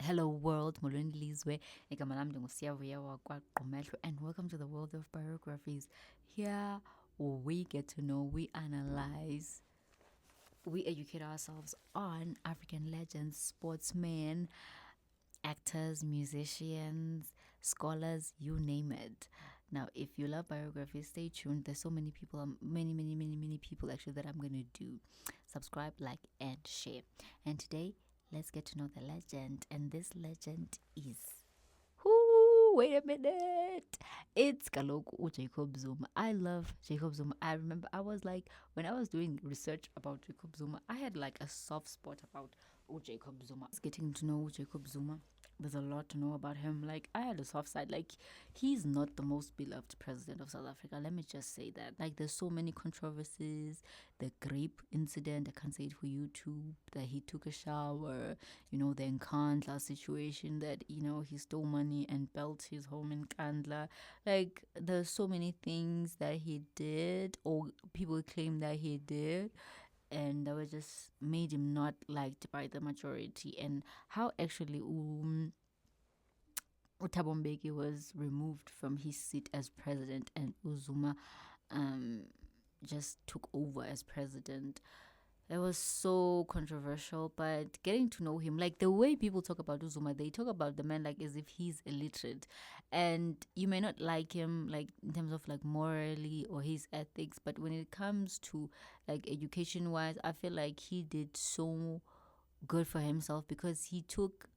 Hello world, molweni lizwe. Igama lam ndinguSiyavuya wakwaGqumehlo, and welcome to the world of biographies. Here we get to know, we analyze, we educate ourselves on African legends, sportsmen, actors, musicians, scholars, you name it. Now, if you love biographies, stay tuned. There's so many people, many people actually that I'm going to do. Subscribe, like, and share. And today, let's get to know the legend. And this legend is. Wait a minute. It's Kaloku Jacob Zuma. I love Jacob Zuma. I remember I was like, when I was doing research about Jacob Zuma, I had like a soft spot about Jacob Zuma. Getting to know Jacob Zuma, there's a lot to know about him. Like, I had a soft side. Like, he's not the most beloved president of South Africa. Let me just say that. Like, there's so many controversies. The grape incident, I can't say it for YouTube, that he took a shower, the Nkandla situation, that, he stole money and built his home in Nkandla. Like, there's so many things that he did, or people claim that he did, and that was just made him not liked by the majority. And how actually Thabo Mbeki was removed from his seat as president, and Uzuma just took over as president. It was so controversial, but getting to know him, like the way people talk about Uzuma, they talk about the man like as if he's illiterate. And you may not like him, like in terms of like morally or his ethics, but when it comes to like education wise, I feel like he did so good for himself, because he took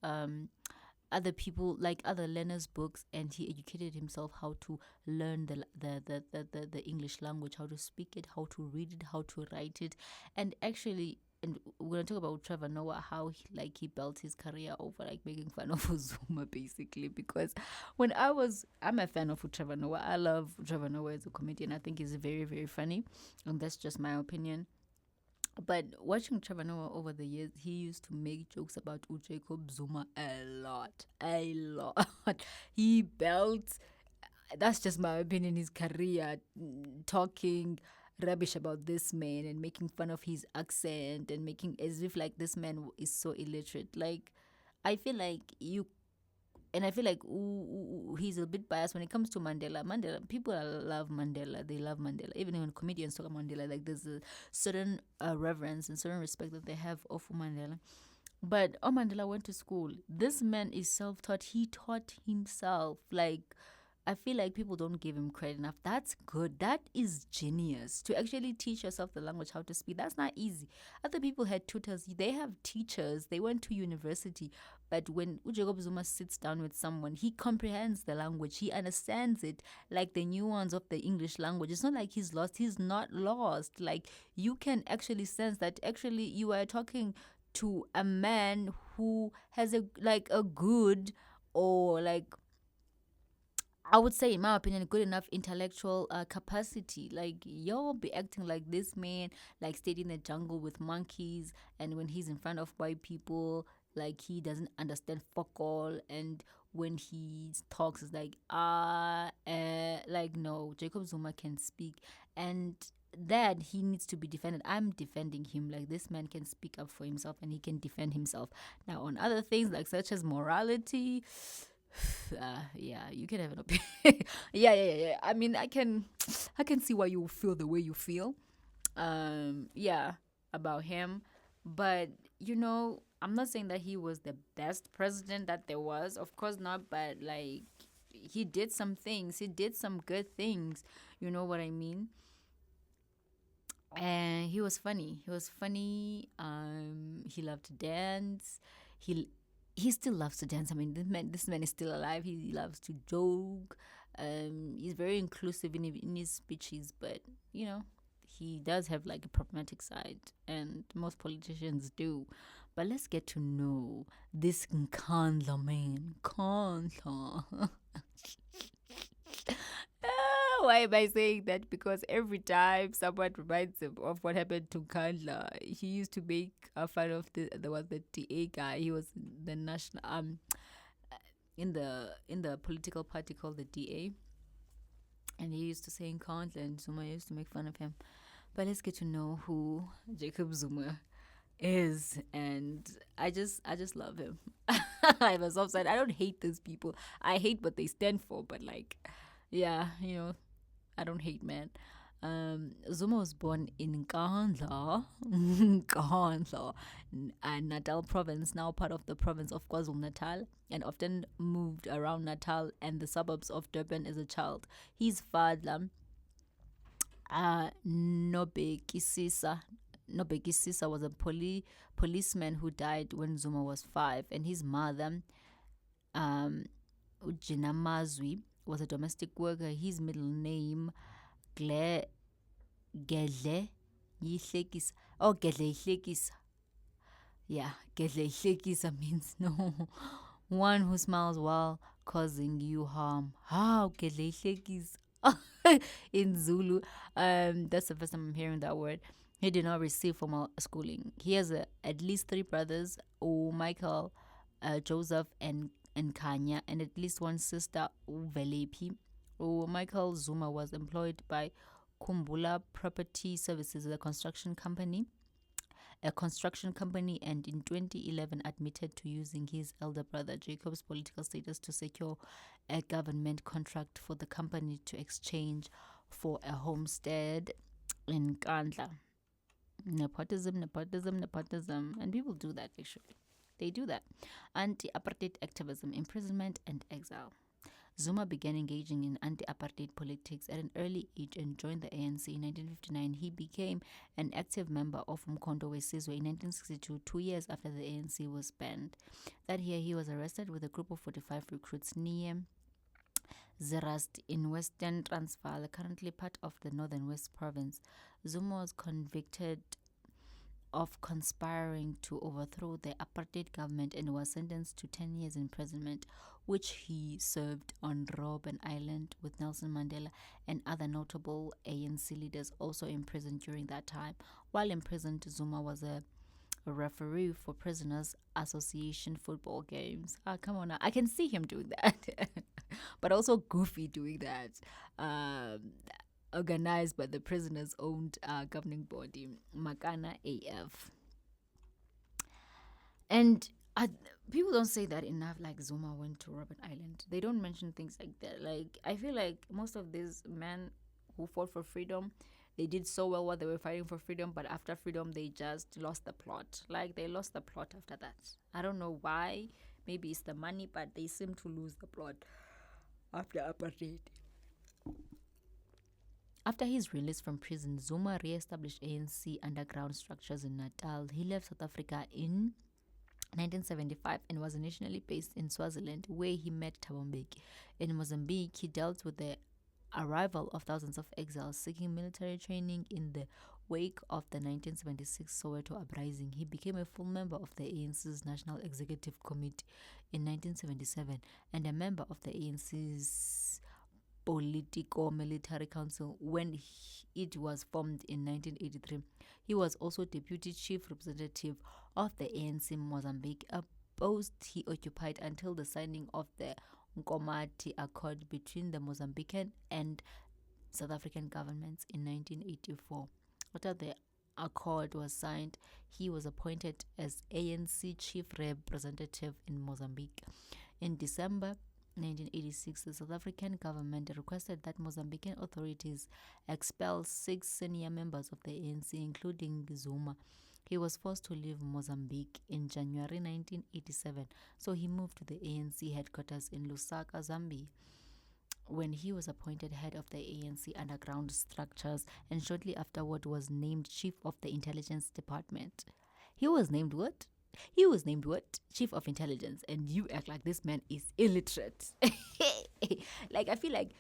other people, like other learners' books, and he educated himself how to learn the English language, how to speak it, how to read it, how to write it. And actually, and we're gonna talk about Trevor Noah, how he built his career over like making fun of Zuma, basically. Because I'm a fan of Trevor Noah. I love Trevor Noah as a comedian. I think he's very, very funny, and that's just my opinion. But watching Trevor Noah over the years, he used to make jokes about Jacob Zuma a lot. A lot. He built, that's just my opinion, his career, talking rubbish about this man and making fun of his accent and making as if like this man is so illiterate. Like, I feel like I feel like he's a bit biased when it comes to Mandela. People love Mandela. They love Mandela. Even when comedians talk about Mandela, like there's a certain reverence and certain respect that they have of Mandela. But Mandela went to school. This man is self-taught. He taught himself. Like, I feel like people don't give him credit enough. That's good. That is genius. To actually teach yourself the language, how to speak, that's not easy. Other people had tutors. They have teachers. They went to university. But when Jacob Zuma sits down with someone, he comprehends the language. He understands it, like the nuance of the English language. It's not like he's lost. He's not lost. Like, you can actually sense that actually you are talking to a man who has a good, or like, I would say, in my opinion, good enough intellectual capacity. Like, you'll be acting like this man, like stayed in the jungle with monkeys, and when he's in front of white people, like he doesn't understand fuck all, and when he talks, it's like like, no, Jacob Zuma can speak, and that he needs to be defended. I'm defending him. Like, this man can speak up for himself and he can defend himself. Now, on other things like such as morality, yeah, you can have an opinion. Yeah. I mean, I can see why you feel the way you feel. Yeah, about him, but I'm not saying that he was the best president that there was. Of course not. But like, he did some things. He did some good things. You know what I mean? And he was funny. He was funny. He loved to dance. He he still loves to dance. I mean, this man is still alive. He loves to joke. He's very inclusive in his speeches, but he does have like a problematic side, and most politicians do. But let's get to know this Nkandla man. Nkandla. Why am I saying that? Because every time someone reminds him of what happened to Kandla, he used to make fun of the DA guy. He was the national in the political party called the DA, and he used to say in Kandla, and Zuma used to make fun of him. But let's get to know who Jacob Zuma is, and I just love him. I'm a soft side. I don't hate these people. I hate what they stand for, but like, yeah, I don't hate, man. Zuma was born in Nkandla, Nkandla, Natal province, now part of the province of KwaZulu Natal, and often moved around Natal and the suburbs of Durban as a child. His father, Nobekisisa, Nobekisisa was a policeman who died when Zuma was 5, and his mother, um, Ujina Mazwi, was a domestic worker. His middle name, Gle Gedle Yihlekisa. Oh, Gedle Yihlekisa. Yeah, Gedle Yihlekisa means no one who smiles while causing you harm. How Gedle Yihlekisa in Zulu. That's the first time I'm hearing that word. He did not receive formal schooling. He has at least 3 brothers, Michael, Joseph, and Kanya, and at least one sister, Velepi. Michael Zuma was employed by Kumbula Property Services, a construction company, and in 2011 admitted to using his elder brother Jacob's political status to secure a government contract for the company to exchange for a homestead in Kandla. Nepotism, nepotism, nepotism. And people do that actually. They do that. Anti apartheid activism, imprisonment, and exile. Zuma began engaging in anti apartheid politics at an early age and joined the ANC in 1959. He became an active member of Umkhonto weSizwe in 1962, 2 years after the ANC was banned. That year, he was arrested with a group of 45 recruits near Zerast in Western Transvaal, currently part of the Northern West Province. Zuma was convicted of conspiring to overthrow the apartheid government and was sentenced to 10 years imprisonment, which he served on Robben Island, with Nelson Mandela and other notable ANC leaders also imprisoned during that time. While imprisoned, Zuma was a referee for Prisoners Association football games. Come on now. I can see him doing that. But also Goofy doing that. Organized by the prisoners' owned governing body, Makana AF. And people don't say that enough, like Zuma went to Robben Island. They don't mention things like that. Like, I feel like most of these men who fought for freedom, they did so well while they were fighting for freedom, but after freedom, they just lost the plot. Like, they lost the plot after that. I don't know why. Maybe it's the money, but they seem to lose the plot after apartheid. After his release from prison, Zuma re-established ANC underground structures in Natal. He left South Africa in 1975 and was initially based in Swaziland, where he met Thabo Mbeki. In Mozambique, he dealt with the arrival of thousands of exiles seeking military training. In the wake of the 1976 Soweto uprising, he became a full member of the ANC's National Executive Committee in 1977 and a member of the ANC's Political Military Council when it was formed in 1983. He was also deputy chief representative of the ANC in Mozambique, a post he occupied until the signing of the Nkomati Accord between the Mozambican and South African governments in 1984. After the accord was signed, he was appointed as ANC chief representative in Mozambique. In December 1986, the South African government requested that Mozambican authorities expel 6 senior members of the ANC, including Zuma. He was forced to leave Mozambique in January 1987, so he moved to the ANC headquarters in Lusaka, Zambia, when he was appointed head of the ANC underground structures and shortly afterward was named chief of the intelligence department. He was named what? Chief of intelligence. And you act like this man is illiterate. Like, I feel like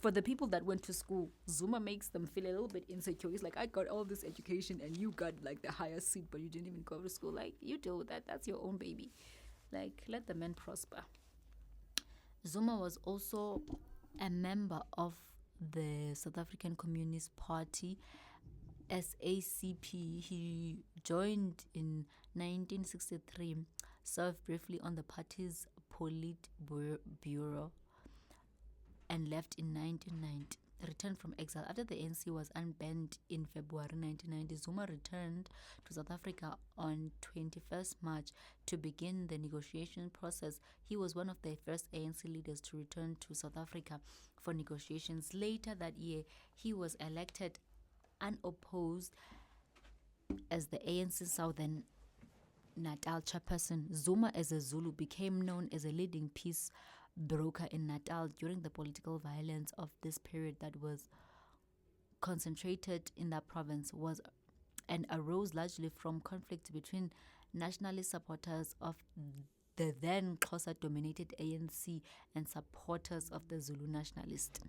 for the people that went to school, Zuma makes them feel a little bit insecure. He's like, I got all this education and you got like the highest seat, but you didn't even go to school. Like, you deal with that. That's your own baby. Like, let the men prosper. Zuma was also a member of the South African Communist Party, SACP. He joined in 1963, served briefly on the party's Politburo, and left in 1990. returned from exile. After the ANC was unbanned in February 1990, Zuma returned to South Africa on 21st March to begin the negotiation process. He was one of the first ANC leaders to return to South Africa for negotiations. Later that year, he was elected unopposed as the ANC Southern Natal chairperson. Zuma, as a Zulu, became known as a leading peace broker in Natal during the political violence of this period that was concentrated in that province was and arose largely from conflict between nationalist supporters of the then Xhosa-dominated ANC and supporters of the Zulu nationalist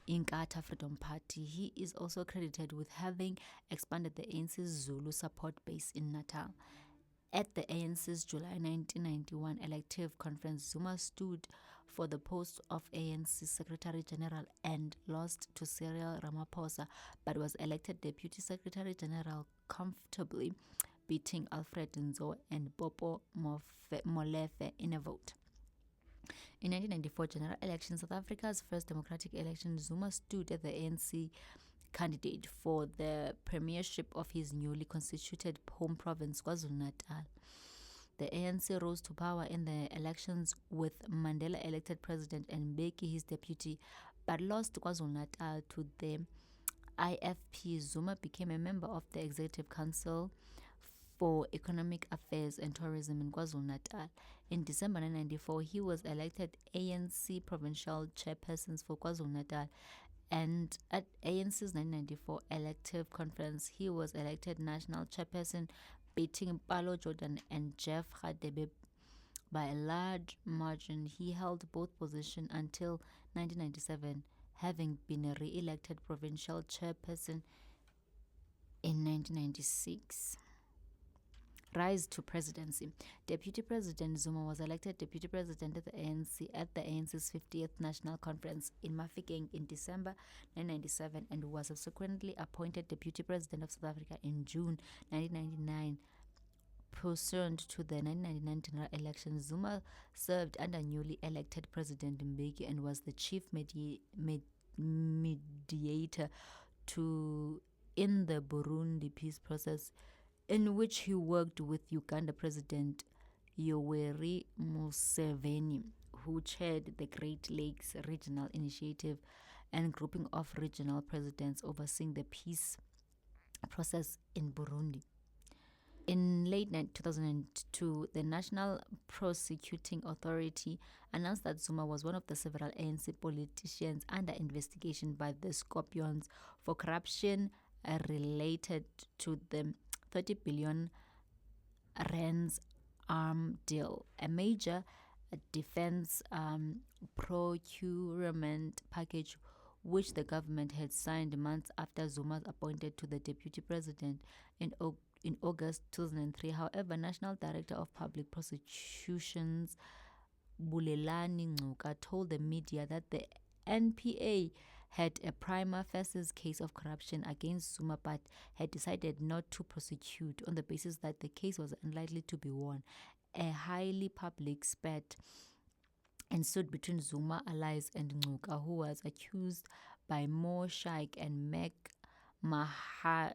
Inkatha Freedom Party. He is also credited with having expanded the ANC's Zulu support base in Natal. At the ANC's July 1991 elective conference, Zuma stood for the post of ANC Secretary General and lost to Cyril Ramaphosa, but was elected Deputy Secretary General comfortably, beating Alfred Nzo and Popo Molefe in a vote. In 1994 general election, South Africa's first democratic election, Zuma stood as the ANC candidate for the premiership of his newly constituted home province, KwaZulu-Natal. The ANC rose to power in the elections with Mandela elected president and Mbeki his deputy, but lost KwaZulu-Natal to the IFP. Zuma became a member of the Executive Council for Economic Affairs and Tourism in KwaZulu-Natal. In December 1994, he was elected ANC provincial chairperson for KwaZulu-Natal, and at ANC's 1994 elective conference, he was elected national chairperson, beating Paulo Jordan and Jeff Radebe by a large margin. He held both positions until 1997, having been re-elected provincial chairperson in 1996. Rise to presidency. Deputy President Zuma was elected Deputy President of the ANC at the ANC's 50th National Conference in Mafikeng in December 1997 and was subsequently appointed Deputy President of South Africa in June 1999. Pursuant to the 1999 general election, Zuma served under newly elected President Mbeki and was the chief mediator in the Burundi peace process, in which he worked with Uganda President Yoweri Museveni, who chaired the Great Lakes Regional Initiative and grouping of regional presidents overseeing the peace process in Burundi. In late 2002, the National Prosecuting Authority announced that Zuma was one of the several ANC politicians under investigation by the Scorpions for corruption related to the 30 billion rands arm deal, a major defense procurement package which the government had signed months after Zuma appointed to the deputy president in August 2003. However, National Director of Public Prosecutions Bulelani Ngcuka told the media that the NPA had a prima facie case of corruption against Zuma, but had decided not to prosecute on the basis that the case was unlikely to be won. A highly public spat ensued between Zuma allies and Ngcuka, who was accused by Mo Shaik and Meg Maharaj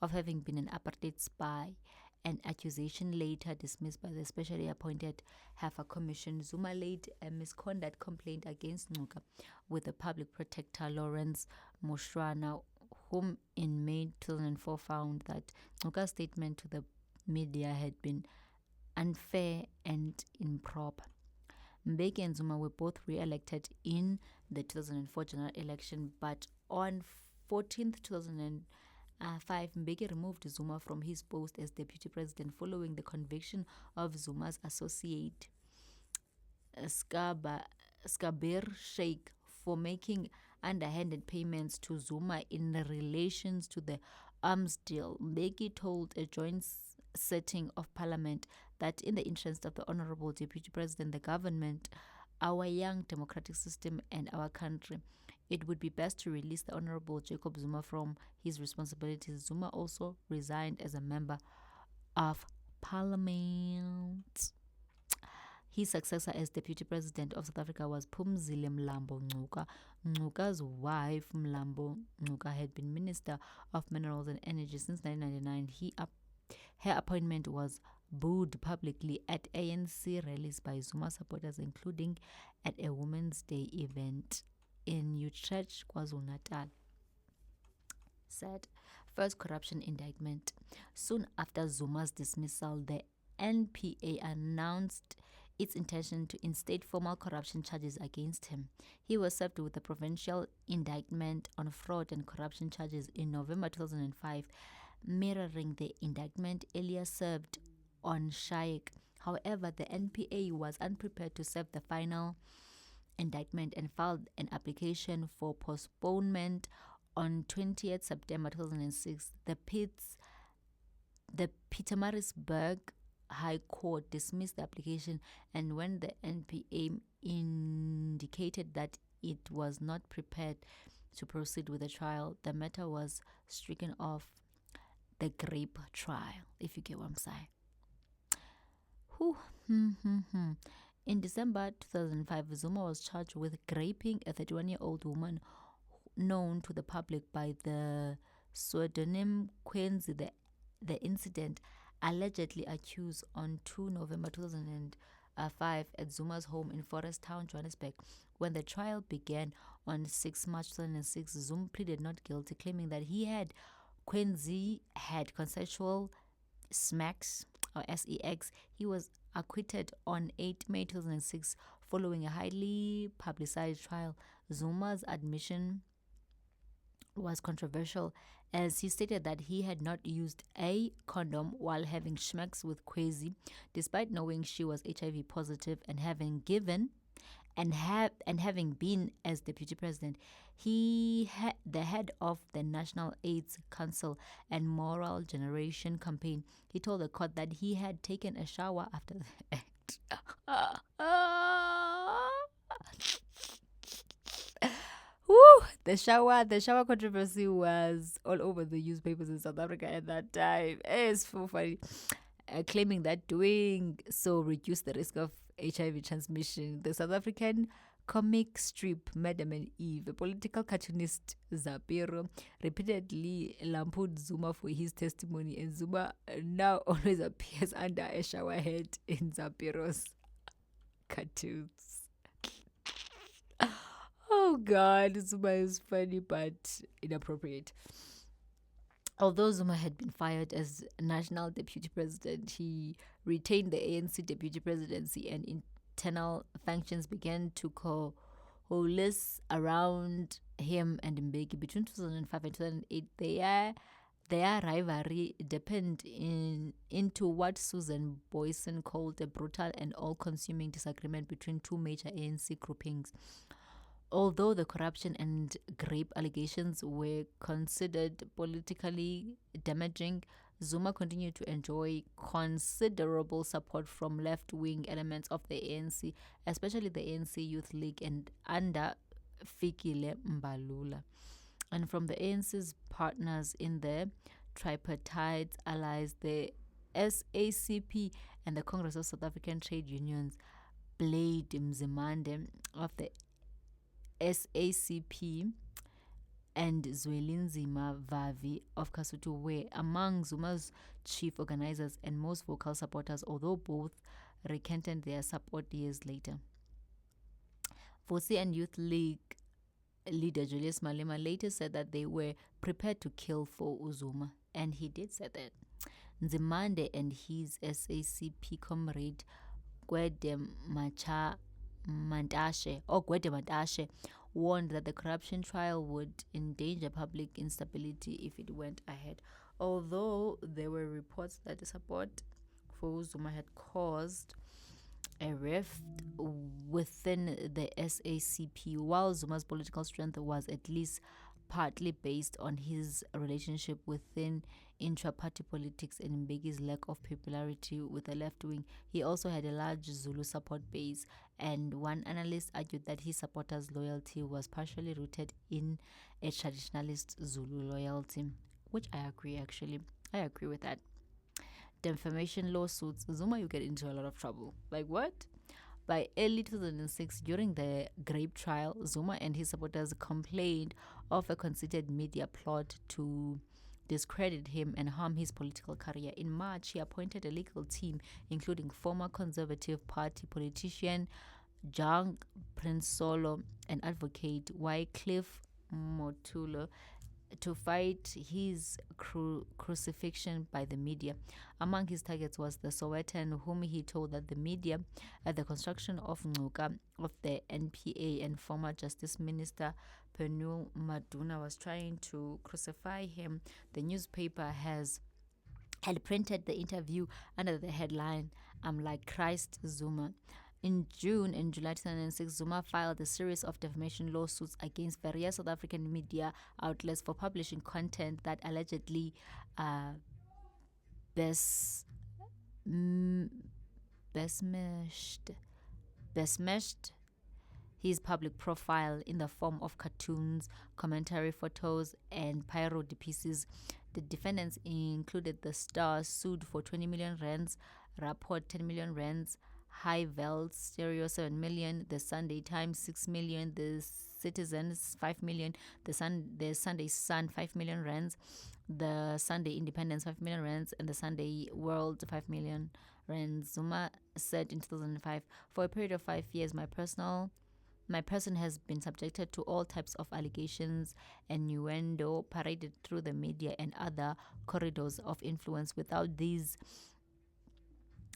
of having been an apartheid spy, an accusation later dismissed by the specially appointed Heifer Commission. Zuma laid a misconduct complaint against Ngcuka with the public protector Lawrence Mushwana, whom in May 2004 found that Ngcuka's statement to the media had been unfair and improper. Mbeki and Zuma were both re-elected in the 2004 general election, but on 14th 2005, Mbeki removed Zuma from his post as deputy president following the conviction of Zuma's associate Schabir Shaik for making underhanded payments to Zuma in relations to the arms deal. Mbeki told a joint sitting of parliament that in the interest of the honorable deputy president, the government, our young democratic system and our country, it would be best to release the Honorable Jacob Zuma from his responsibilities. Zuma also resigned as a member of parliament. His successor as deputy president of South Africa was Phumzile Mlambo Ngcuka. Ngcuka's wife, Mlambo Ngcuka, had been Minister of Minerals and Energy since 1999. Her appointment was booed publicly at ANC rallies by Zuma supporters, including at a Women's Day event in Utrecht, KwaZulu-Natal. Said first corruption indictment. Soon after Zuma's dismissal, the NPA announced its intention to instate formal corruption charges against him. He was served with a provincial indictment on fraud and corruption charges in November 2005, mirroring the indictment earlier served on Shaik. However, the NPA was unprepared to serve the final indictment and filed an application for postponement on 20th September 2006. The Pietermaritzburg High Court dismissed the application, and when the NPA indicated that it was not prepared to proceed with the trial, the matter was stricken off the grape trial, if you get what I'm saying. In December 2005, Zuma was charged with raping a 31-year-old woman known to the public by the pseudonym Khwezi. The incident allegedly accused on 2 November 2005 at Zuma's home in Forest Town, Johannesburg. When the trial began on 6 March 2006, Zuma pleaded not guilty, claiming that Khwezi had consensual smacks or sex. He was acquitted on 8 May 2006 following a highly publicized trial. Zuma's admission was controversial as he stated that he had not used a condom while having schmecks with Khwezi, despite knowing she was HIV positive and having been as deputy president. He had the head of the National AIDS Council and Moral Generation campaign. He told the court that he had taken a shower after the act. The shower controversy was all over the newspapers in South Africa at that time. It's so funny. Claiming that doing so reduced the risk of HIV transmission. The South African comic strip Madam and Eve, a political cartoonist Zapiro, repeatedly lampooned Zuma for his testimony, and Zuma now always appears under a shower head in Zapiro's cartoons. Oh God, Zuma is funny but inappropriate. Although Zuma had been fired as national deputy president, he retained the ANC deputy presidency, and internal functions began to coalesce around him and Mbeki. Between 2005 and 2008, their rivalry deepened into what Susan Boyson called a brutal and all-consuming disagreement between two major ANC groupings. Although the corruption and rape allegations were considered politically damaging, Zuma continued to enjoy considerable support from left-wing elements of the ANC, especially the ANC Youth League and under Fikile Mbalula, and from the ANC's partners in the tripartite allies, the SACP and the Congress of South African Trade Unions. Blade Mzimande of the SACP and Zwelinzima Vavi of Kasutu were among Zuma's chief organizers and most vocal supporters, although both recanted their support years later. Vosi and Youth League leader Julius Malema later said that they were prepared to kill for Zuma, and he did say that. Nzimande and his SACP comrade Gwede Mantashe warned that the corruption trial would endanger public instability if it went ahead. Although there were reports that the support for Zuma had caused a rift within the SACP, while Zuma's political strength was at least partly based on his relationship within intra-party politics and Mbeki's lack of popularity with the left wing, he also had a large Zulu support base, and one analyst argued that his supporters' loyalty was partially rooted in a traditionalist Zulu loyalty, which I agree with that. Defamation lawsuits, Zuma, you get into a lot of trouble. Like what? By early 2006, during the Grape trial, Zuma and his supporters complained of a concerted media plot to discredit him and harm his political career. In March, he appointed a legal team, including former Conservative Party politician Jang Prinsolo and advocate Wycliffe Motulo, to fight his crucifixion by the media. Among his targets was the Sowetan, whom he told that the media, at the construction of Ngcuka of the NPA and former Justice Minister Penul Maduna, was trying to crucify him. The newspaper had printed the interview under the headline, "I'm like Christ Zuma." In June and July 2006, Zuma filed a series of defamation lawsuits against various South African media outlets for publishing content that allegedly bes- mm, besmirched his public profile in the form of cartoons, commentary photos, and parody pieces. The defendants included the Star, sued for 20 million rands, Rapport 10 million rands, High Veld Stereo 7 million, the Sunday Times 6 million, the Citizens 5 million, the Sunday Sun 5 million rands, the Sunday Independence 5 million rands, and the Sunday World 5 million rands. Zuma said in 2005, "For a period of 5 years, my person has been subjected to all types of allegations and innuendo paraded through the media and other corridors of influence. Without these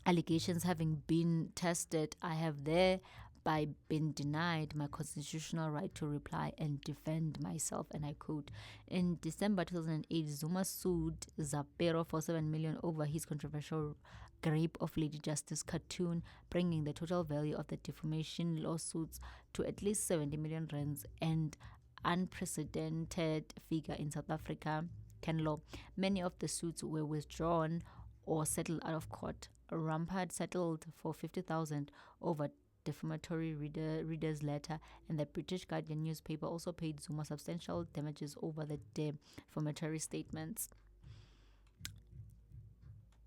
allegations having been tested, I have thereby been denied my constitutional right to reply and defend myself." And I quote. In December 2008, Zuma sued Zapero for 7 million over his controversial Grape of Lady Justice cartoon, bringing the total value of the defamation lawsuits to at least 70 million rands, and unprecedented figure in South Africa can law. Many of the suits were withdrawn or settled out of court. Rampart settled for 50,000 over defamatory reader's letter, and the British Guardian newspaper also paid Zuma substantial damages over the defamatory statements.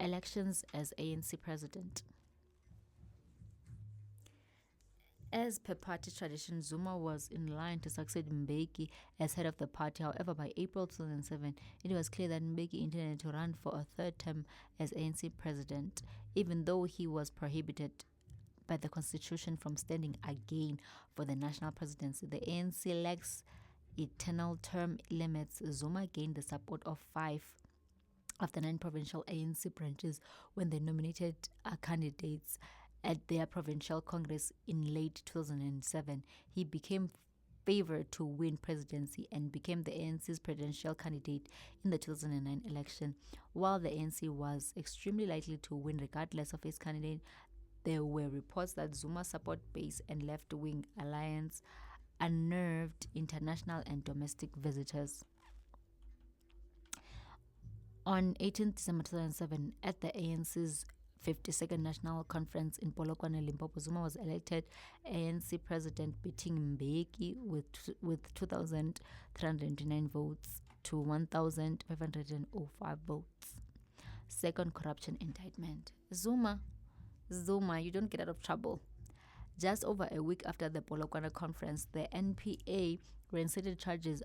Elections as ANC president. As per party tradition, Zuma was in line to succeed Mbeki as head of the party. However, by April 2007, it was clear that Mbeki intended to run for a third term as ANC president, even though he was prohibited by the constitution from standing again for the national presidency. The ANC lacks eternal term limits. Zuma gained the support of 5 of the 9 provincial ANC branches when they nominated candidates at their provincial congress in late 2007. He became favored to win presidency and became the ANC's presidential candidate in the 2009 election. While the ANC was extremely likely to win regardless of its candidate, there were reports that Zuma's support base and left-wing alliance unnerved international and domestic visitors. On 18 December 2007, at the ANC's 52nd National Conference in Polokwane, Limpopo, Zuma was elected ANC president, beating Mbeki with 2,329 votes to 1,505 votes. Second corruption indictment. Zuma, you don't get out of trouble. Just over a week after the Polokwane conference, the NPA reinstated charges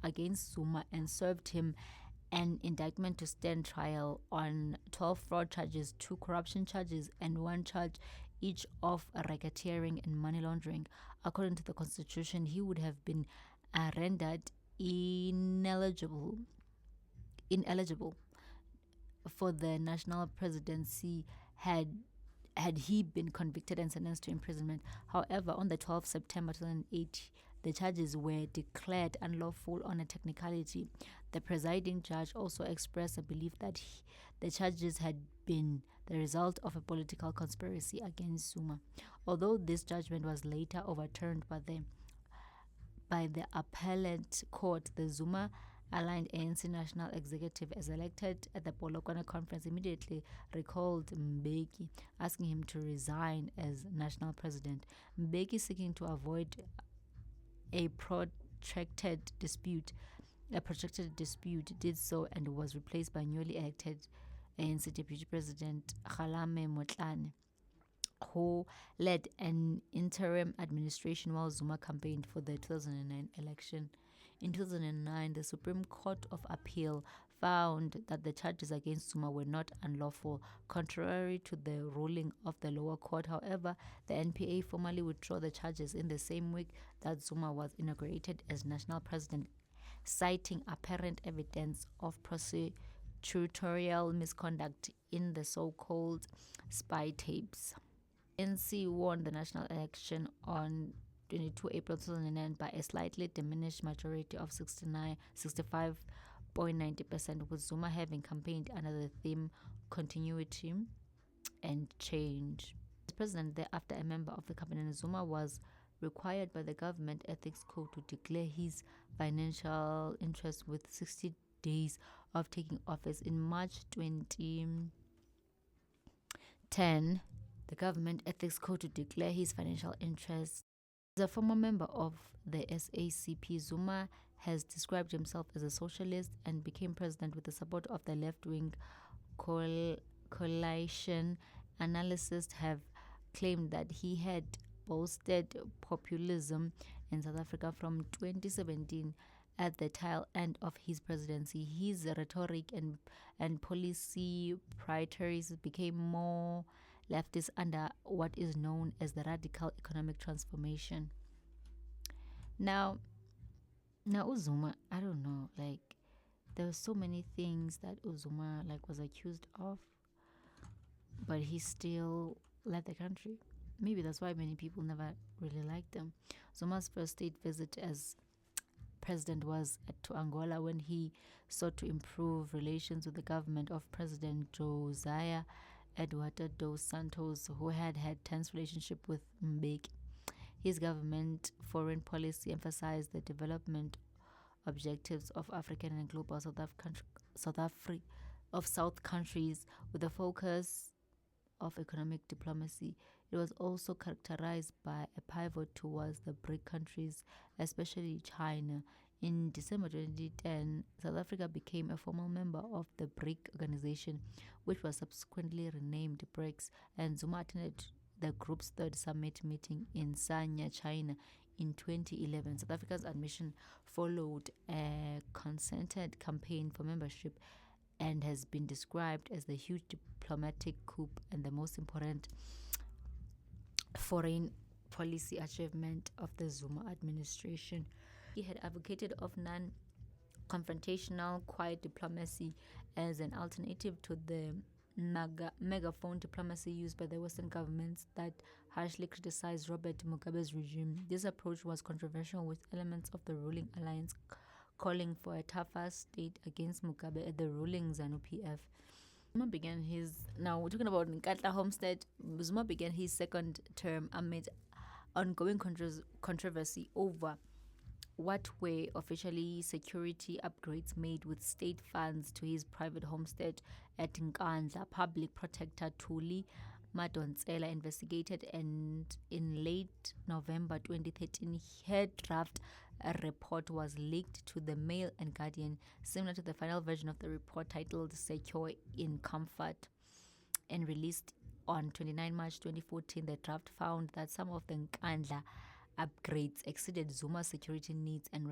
against Zuma and served him an indictment to stand trial on 12 fraud charges, 2 corruption charges, and 1 charge each of racketeering and money laundering. According to the constitution, he would have been rendered ineligible for the national presidency had he been convicted and sentenced to imprisonment. However, on the 12th September 2008, the charges were declared unlawful on a technicality. The presiding judge also expressed a belief that the charges had been the result of a political conspiracy against Zuma. Although this judgment was later overturned by the appellate court, the Zuma-aligned ANC National Executive, as elected at the Polokwane conference, immediately recalled Mbeki, asking him to resign as national president. Mbeki, seeking to avoid a protracted dispute, did so and was replaced by newly elected ANC Deputy President Kgalame Motlane. who led an interim administration while Zuma campaigned for the 2009 election. In 2009, the Supreme Court of Appeal found that the charges against Zuma were not unlawful, contrary to the ruling of the lower court. However, the NPA formally withdrew the charges in the same week that Zuma was inaugurated as national president, citing apparent evidence of prosecutorial misconduct in the so-called spy tapes. ANC won the national election on 22 April 2009 by a slightly diminished majority of 65.90%, with Zuma having campaigned under the theme continuity and change. As president thereafter, a member of the cabinet, Zuma was required by the government ethics code to declare his financial interests with 60 days of taking office. In March 2010, the government ethics code to declare his financial interests. As a former member of the SACP, Zuma has described himself as a socialist and became president with the support of the left-wing coalition. Analysts have claimed that he had boasted populism in South Africa from 2017. At the tail end of his presidency, his rhetoric and policy priorities became more leftist under what is known as the radical economic transformation. Now Uzuma, I don't know, like there were so many things that Uzuma was accused of, but he still led the country. Maybe that's why many people never really liked him. Zuma's first state visit as president was to Angola, when he sought to improve relations with the government of President Josiah Eduardo dos Santos, who had tense relationship with Mbeki. His government foreign policy emphasized the development objectives of African and global South countries with a focus of economic diplomacy. It was also characterized by a pivot towards the BRIC countries, especially China. In December 2010, South Africa became a formal member of the BRIC organization, which was subsequently renamed BRICS, and Zuma attended the group's third summit meeting in Sanya, China in 2011. South Africa's admission followed a concerted campaign for membership and has been described as the huge diplomatic coup and the most important foreign policy achievement of the Zuma administration. He had advocated of non-confrontational, quiet diplomacy as an alternative to the megaphone diplomacy used by the Western governments that harshly criticized Robert Mugabe's regime. This approach was controversial, with elements of the ruling alliance calling for a tougher state against Mugabe at the ruling ZANU-PF. Zuma began his, now we're talking about Nkandla Homestead, Zuma began his second term amid ongoing controversy over what were officially security upgrades made with state funds to his private homestead at Nkandla. Public Protector Thuli Madonsela investigated, and in late November 2013, her draft report was leaked to the Mail and Guardian, similar to the final version of the report titled Secure in Comfort, and released on 29 March 2014. The draft found that some of the Nkandla upgrades exceeded Zuma's security needs and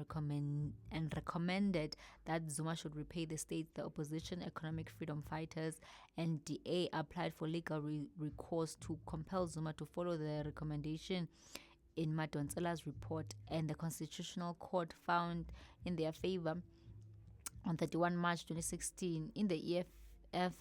recommended that Zuma should repay the state. The opposition, Economic Freedom Fighters, and DA applied for legal recourse to compel Zuma to follow the recommendation in Madonsela's report, and the Constitutional Court found in their favor on 31 March 2016 in the EFF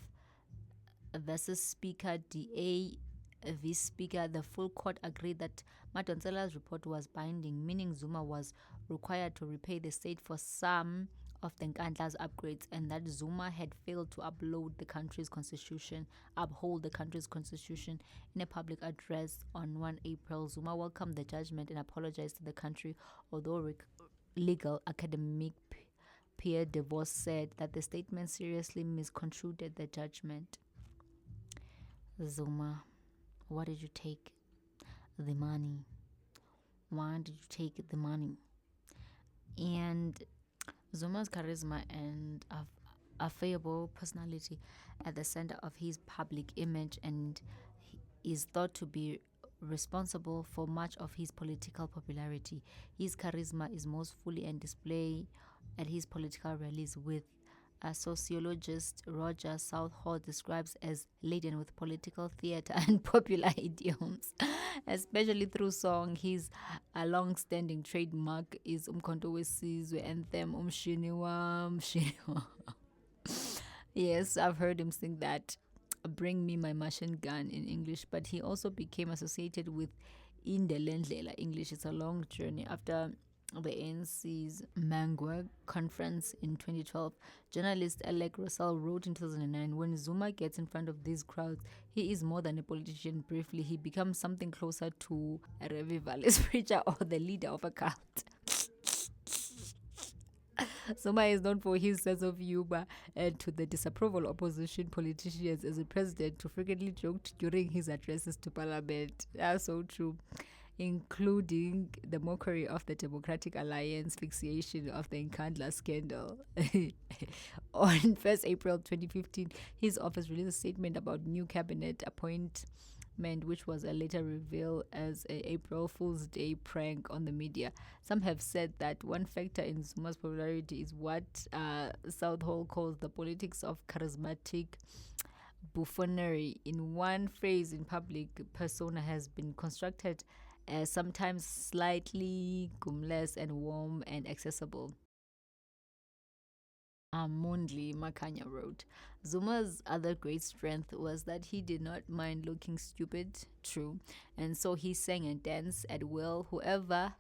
versus Speaker DA v. Speaker. The full court agreed that Madonsela's report was binding, meaning Zuma was required to repay the state for some of the Nkandla's upgrades, and that Zuma had failed to uphold the country's constitution. In a public address on 1 April, Zuma welcomed the judgment and apologized to the country, although legal academic Pierre De Vos said that the statement seriously misconstrued the judgment. Zuma, why did you take the money? Why did you take the money? And Zuma's charisma and affable personality at the center of his public image, and is thought to be responsible for much of his political popularity. His charisma is most fully on display at his political rallies, with sociologist Roger Southall describes as laden with political theater and popular idioms, especially through song. His long-standing trademark is Umkhonto Wesizwe anthem Umshini Wam, Mshini Wam. Yes, I've heard him sing that. Bring me my machine gun in English, but he also became associated with Indelendlela English. It's a long journey. After the ANC's Mangwe conference in 2012, journalist Alec Russell wrote in 2009, when Zuma gets in front of these crowds, he is more than a politician. Briefly, he becomes something closer to a revivalist preacher or the leader of a cult. Zuma is known for his sense of humor and to the disapproval opposition politicians as a president who frequently joked during his addresses to parliament. That's so true. Including the mockery of the Democratic Alliance fixation of the Nkandla scandal. On 1st April 2015, his office released a statement about new cabinet appointment, which was a later revealed as a April Fool's Day prank on the media. Some have said that one factor in Zuma's popularity is what Southall calls the politics of charismatic buffoonery. In one phrase in public persona has been constructed as sometimes slightly gumless and warm and accessible. Mondli Makanya wrote, Zuma's other great strength was that he did not mind looking stupid, true, and so he sang and danced at will. Whosoever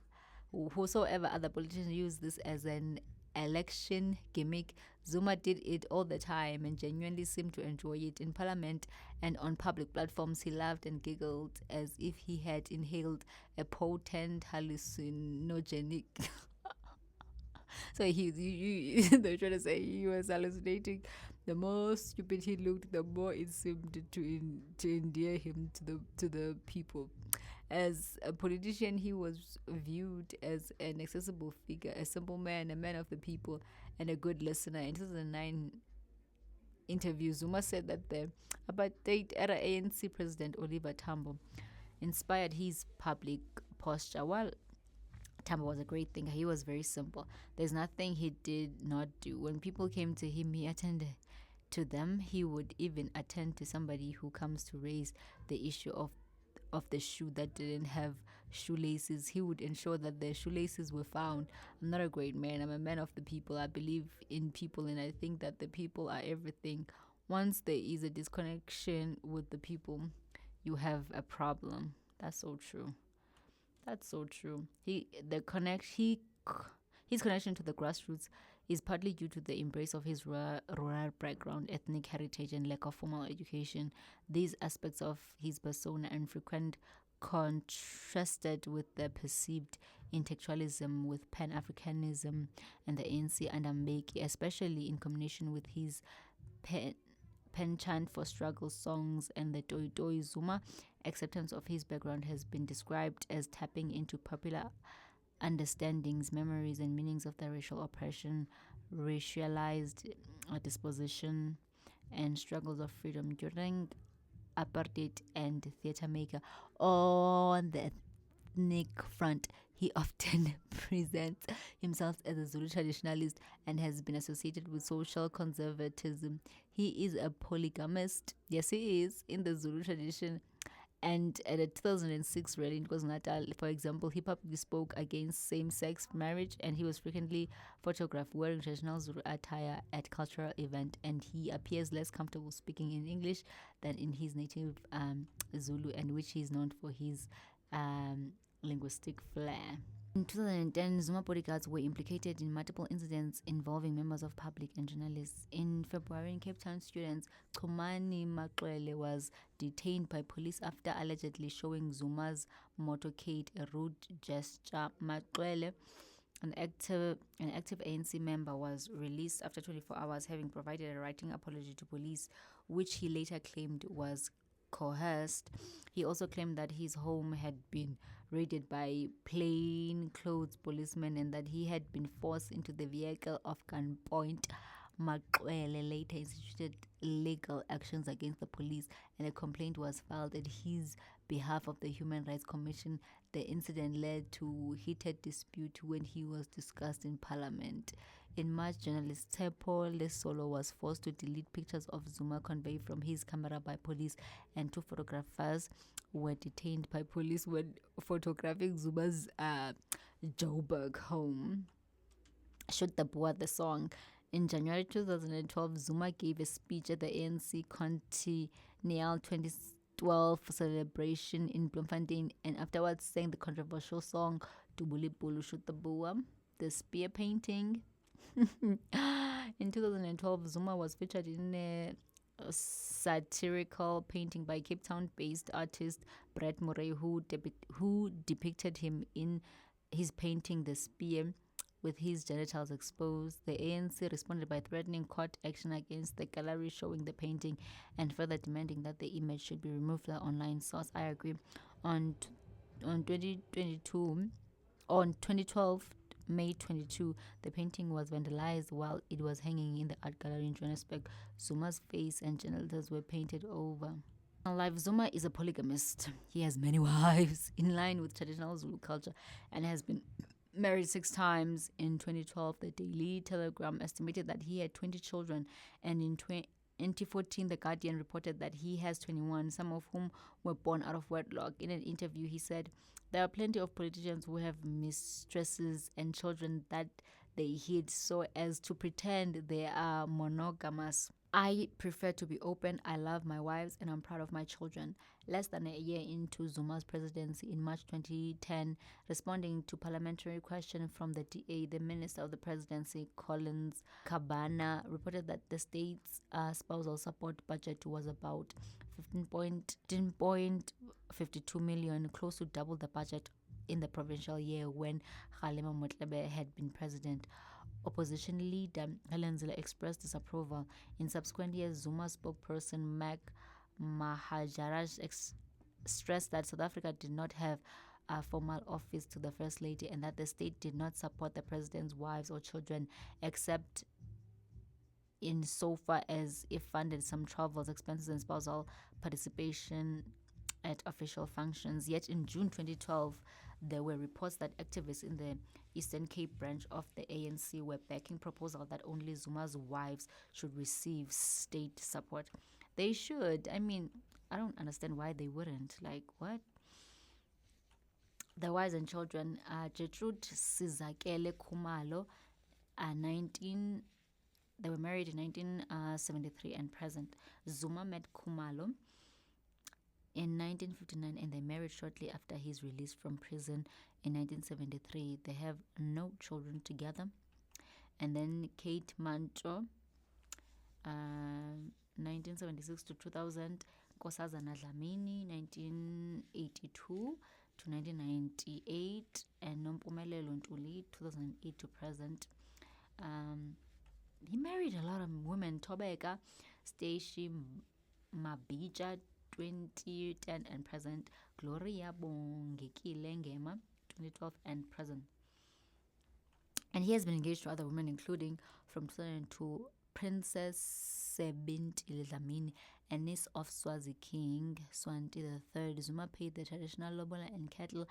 other politicians use this as an election gimmick, Zuma did it all the time and genuinely seemed to enjoy it. In parliament and on public platforms, he laughed and giggled as if he had inhaled a potent hallucinogenic. So they're trying to say he was hallucinating. The more stupid he looked, the more it seemed to endear him to the people. As a politician, he was viewed as an accessible figure, a simple man, a man of the people, and a good listener. In 2009 interview, Zuma said that the apartheid era ANC president Oliver Tambo inspired his public posture. While Tambo was a great thinker, he was very simple. There's nothing he did not do. When people came to him, he attended to them. He would even attend to somebody who comes to raise the issue of the shoe that didn't have shoelaces. He would ensure that the shoelaces were found. I'm not a great man. I'm a man of the people. I believe in people, and I think that the people are everything. Once there is a disconnection with the people, you have a problem. That's so true. That's so true. His connection to the grassroots is partly due to the embrace of his rural background, ethnic heritage, and lack of formal education. These aspects of his persona and frequent contrasted with the perceived intellectualism with Pan-Africanism and the ANC under Mbeki, especially in combination with his penchant for struggle songs and the Toi Toi. Zuma acceptance of his background has been described as tapping into popular understandings, memories, and meanings of the racial oppression, racialized disposition, and struggles of freedom during apartheid and theatre maker. On the ethnic front, he often presents himself as a Zulu traditionalist and has been associated with social conservatism. He is a polygamist. Yes, he is, in the Zulu tradition. And at a 2006 rally in KwaZulu-Natal, for example, he publicly spoke against same-sex marriage, and he was frequently photographed wearing traditional Zulu attire at cultural events, and he appears less comfortable speaking in English than in his native Zulu, and which he is known for his linguistic flair. In 2010, Zuma bodyguards were implicated in multiple incidents involving members of public and journalists. In February, in Cape Town, students Kumani Maklele was detained by police after allegedly showing Zuma's motorcade a rude gesture. Maklele, an active ANC member, was released after 24 hours, having provided a writing apology to police, which he later claimed was coerced. He also claimed that his home had been raided by plainclothes policemen and that he had been forced into the vehicle of gunpoint. Maqwele later instituted legal actions against the police, and a complaint was filed at his behalf of the Human Rights Commission. The incident led to heated dispute when he was discussed in Parliament. In March, journalist Tsepo Lesolo was forced to delete pictures of Zuma conveyed from his camera by police, and 2 photographers were detained by police when photographing Zuma's Joburg home. Shoot the Boer, the song. In January 2012, Zuma gave a speech at the ANC Continental 2012 celebration in Bloemfontein, and afterwards sang the controversial song Dubuli Bulu Shoot the Boer, the spear painting. In 2012, Zuma was featured in a satirical painting by Cape Town-based artist Brett Murray, who depicted him in his painting The Spear with his genitals exposed. The ANC responded by threatening court action against the gallery showing the painting and further demanding that the image should be removed from the online source. I agree. On 2012, May 22, the painting was vandalized while it was hanging in the art gallery in Johannesburg. Zuma's face and genitals were painted over. Life, Zuma is a polygamist. He has many wives in line with traditional Zulu culture and has been married 6 times. In 2012, the Daily Telegram estimated that he had 20 children, and in 2014, The Guardian reported that he has 21, some of whom were born out of wedlock. In an interview, he said, "There are plenty of politicians who have mistresses and children that they hid so as to pretend they are monogamous. I prefer to be open. I love my wives and I'm proud of my children." Less than a year into Zuma's presidency, in March 2010, responding to parliamentary question from the DA, the Minister of the Presidency, Collins Kabana, reported that the state's spousal support budget was about 15.52 million, close to double the budget in the provincial year when Kgalema Motlebe had been president. Opposition leader Helen Zille expressed disapproval. In subsequent years, Zuma spokesperson Mac Mahajaraj stressed that South Africa did not have a formal office to the First Lady and that the state did not support the president's wives or children, except insofar as it funded some travels, expenses, and spousal participation at official functions. Yet in June 2012, there were reports that activists in the Eastern Cape branch of the ANC were backing proposal that only Zuma's wives should receive state support. They should. I mean, I don't understand why they wouldn't. Like, what? The wives and children, Gertrude Sizakele Khumalo, 19. They were married in 1973 and present. Zuma met Khumalo in 1959 and they married shortly after his release from prison in 1973. They have no children together. And then Kate Mancho, 1976 to 2000, Nkosazana Dlamini, 1982 to 1998, and Nompumelelo Ntuli, 2008 to present. He married a lot of women. Tobeka, Stacey Mabija, 2010 and present. Gloria Bongekile Ngema, 2012 and present. And he has been engaged to other women, including from 2002, Princess Sebinti Dlamini, a niece of Swazi King, Swanti III. Zuma paid the traditional lobola and cattle,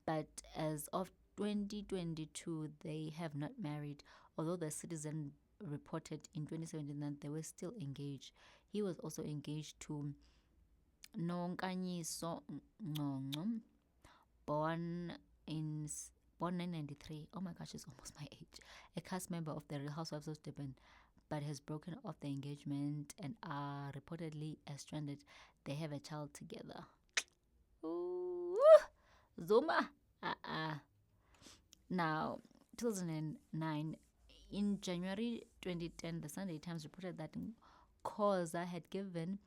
but as of 2022, they have not married, although the Citizen reported in 2017 that they were still engaged. He was also engaged to Nonkanyiso Ngcongco, born 1993. Oh my gosh, she's almost my age. A cast member of the Real Housewives of Durban, but has broken off the engagement and are reportedly stranded. They have a child together. Ooh, Zuma. Now, 2009, in January 2010, the Sunday Times reported that Khoza had given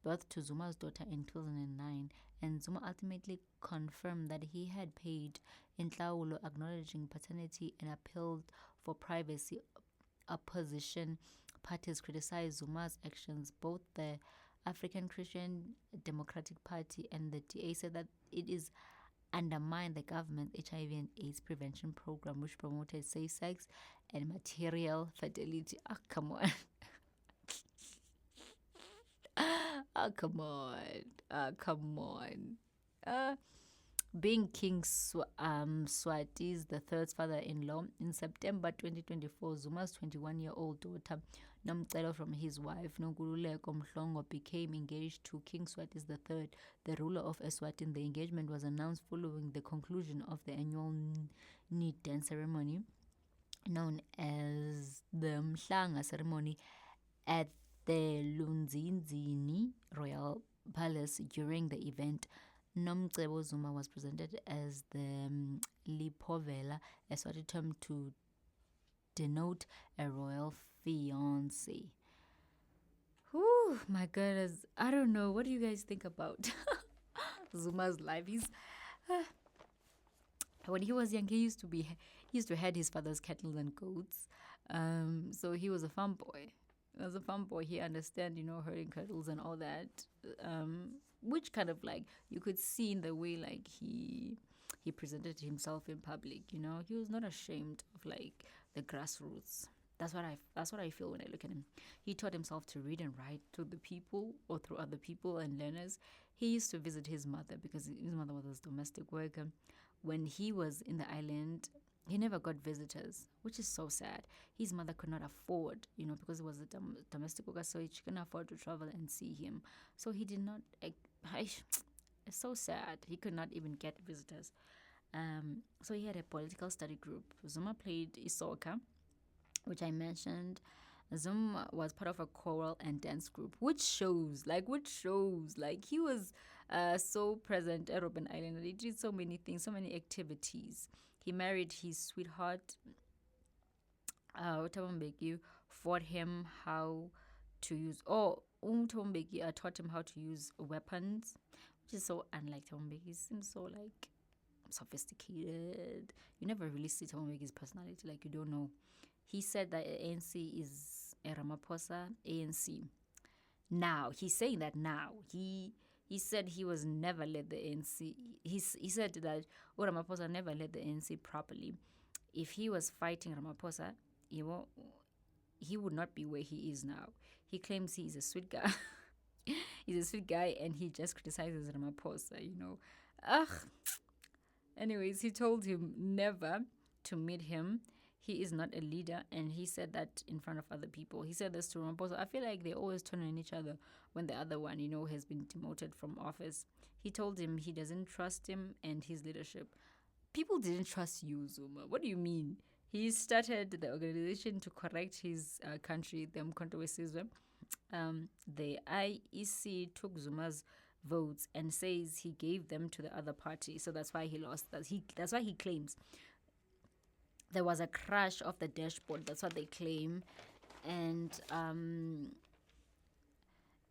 birth to Zuma's daughter in 2009, and Zuma ultimately confirmed that he had paid inhlawulo acknowledging paternity and appealed for privacy. Opposition parties criticized Zuma's actions. Both the African Christian Democratic Party and the DA said that it is undermine the government's HIV and AIDS prevention program, which promoted safe sex and material fidelity. Come on. Oh, come on. Come on. Uh, being King Swati's the third's father-in-law, in September 2024, Zuma's 21-year-old daughter Nomcelo from his wife Nonkululeko Mhlongo became engaged to King Swati's the third, the ruler of Eswatini. The engagement was announced following the conclusion of the annual Need dance ceremony known as the Mhlanga ceremony at the Lunzinzini Royal Palace. During the event, Nomcebo Zuma was presented as the Lipovela, a Swati term to denote a royal fiance. Whew, my goodness. I don't know. What do you guys think about Zuma's life? He's when he was young, he used to head his father's cattle and goats. So he was a farm boy. As a farm boy, he understand, herding cattle and all that. Which kind of like you could see in the way like he presented himself in public. He was not ashamed of like the grassroots. That's what I feel when I look at him. He taught himself to read and write to the people or through other people and learners. He used to visit his mother because his mother was a domestic worker. When he was in the island, he never got visitors, which is so sad. His mother could not afford, because he was a domestic worker, so she couldn't afford to travel and see him. So he did not. It's so sad. He could not even get visitors. So he had a political study group. Zuma played Isoka, which I mentioned. Zuma was part of a choral and dance group, which shows like he was so present at Robben Island. He did so many things, so many activities. He married his sweetheart, Thabo taught him how to use. Thabo taught him how to use weapons, which is so unlike Thabo Mbeki. He seems so like sophisticated. You never really see Thabo Mbeki's personality, like you don't know. He said that ANC is a Ramaphosa ANC. Now he's saying that now he said he was never led the ANC. He said that Ramaphosa never led the ANC properly. If he was fighting Ramaphosa, he would not be where he is now. He claims he is a sweet guy. He's a sweet guy, and he just criticizes Ramaphosa. Ugh. Anyways, he told him never to meet him. He is not a leader, and he said that in front of other people. He said this to Ramaphosa. I feel like they always turn on each other when the other one, has been demoted from office. He told him he doesn't trust him and his leadership. People didn't trust you, Zuma. What do you mean? He started the organization to correct his country, the Umkhonto weSizwe. The IEC took Zuma's votes and says he gave them to the other party, so that's why he lost. That's why he claims there was a crash of the dashboard. That's what they claim, and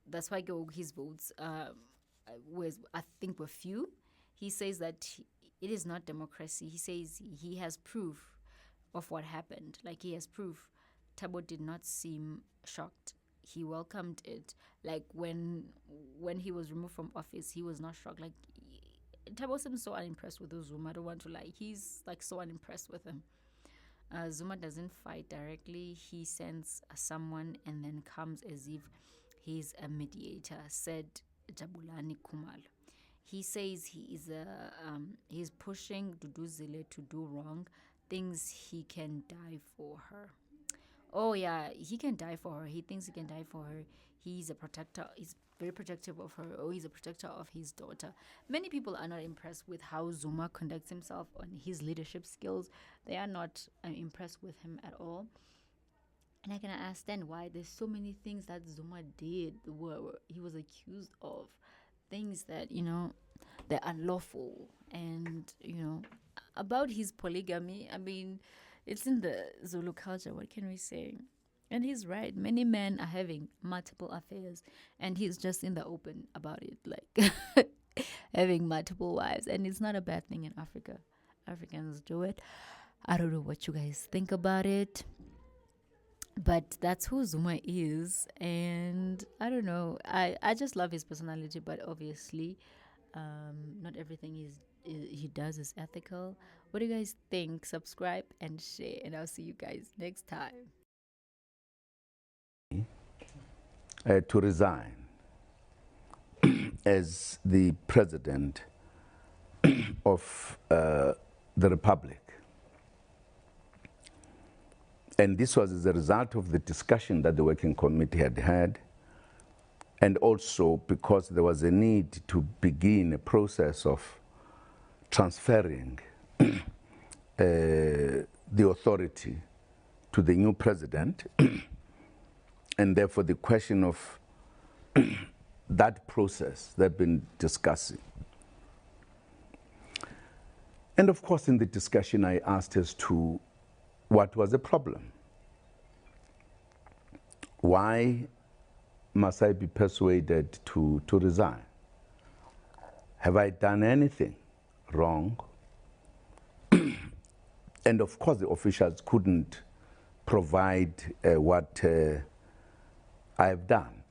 that's why his votes I think were few. He says that it is not democracy. He says he has proof of what happened. Like he has proof. Thabo did not seem shocked. He welcomed it. Like when he was removed from office, he was not shocked. Like Thabo seems so unimpressed with Zuma. I don't want to lie. He's like so unimpressed with him. Zuma doesn't fight directly. He sends someone and then comes as if he's a mediator, said Jabulani Khumalo. He says he's pushing Duduzile to do wrong, thinks he can die for her. Oh yeah, he can die for her. He thinks he can die for her. He's a protector. He's very protective of her. Or he's a protector of his daughter. Many people are not impressed with how Zuma conducts himself on his leadership skills. They are not impressed with him at all. And I can understand why. There's so many things that Zuma did where he was accused of, things that they're unlawful, and about his polygamy. I mean, it's in the Zulu culture. What can we say? And he's right. Many men are having multiple affairs, and he's just in the open about it, like having multiple wives. And it's not a bad thing in Africa. Africans do it. I don't know what you guys think about it, but that's who Zuma is. And I don't know. I just love his personality, but obviously, not everything he does is ethical. What do you guys think? Subscribe and share, and I'll see you guys next time. To resign. as the President of the Republic. And this was as a result of the discussion that the Working Committee had had, and also because there was a need to begin a process of transferring the authority to the new President, and therefore the question of that process they've been discussing. And of course, in the discussion, I asked as to what was the problem. Why must I be persuaded to resign? Have I done anything wrong? And of course, the officials couldn't provide what I've done.